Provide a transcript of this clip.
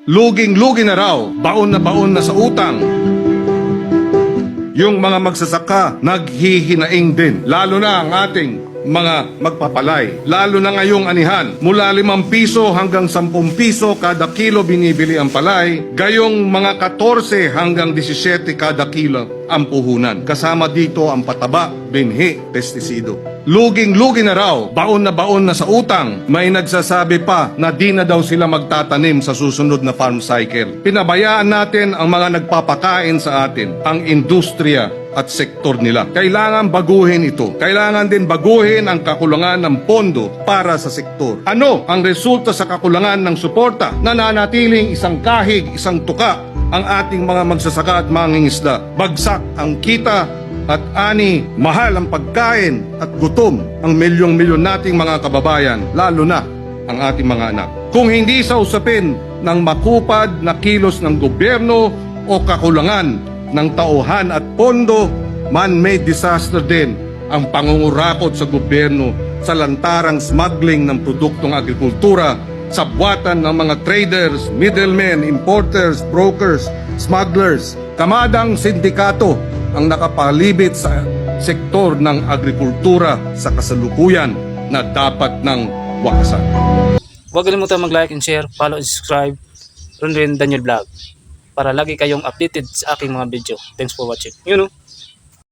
Luging-lugi na raw, baon na sa utang. Yung mga magsasaka, naghihinaing din. Lalo na ang ating mga magpapalay. Lalo na ngayong anihan, mula 5 piso hanggang 10 piso kada kilo binibili ang palay. Gayong mga 14 hanggang 17 kada kilo ang puhunan. Kasama dito ang pataba, binhi, pestisido. Luging-lugi na raw, baon na sa utang. May nagsasabi pa na di na daw sila magtatanim sa susunod na farm cycle. Pinabayaan natin ang mga nagpapakain sa atin, ang industriya at sektor nila. Kailangan baguhin ito. Kailangan din baguhin ang kakulangan ng pondo para sa sektor. Ano ang resulta sa kakulangan ng suporta? Nananatiling isang kahig, isang tuka ang ating mga magsasaka at mangingisda. Bagsak ang kita at ani, mahal ang pagkain at gutom ang milyong-milyon nating mga kababayan, lalo na ang ating mga anak. Kung hindi sa usapin ng makupad na kilos ng gobyerno o kakulangan ng tauhan at pondo, man-made disaster din ang pangungurakot sa gobyerno sa lantarang smuggling ng produktong agrikultura sa buwatan ng mga traders, middlemen, importers, brokers, smugglers. Kamadang sindikato ang nakapalibit sa sektor ng agrikultura sa kasalukuyan na dapat nang wakasan. Huwag kalimutan mag-like and share, follow and subscribe. Ron Daniel Vlog para lagi kayong updated sa aking mga video. Thanks for watching.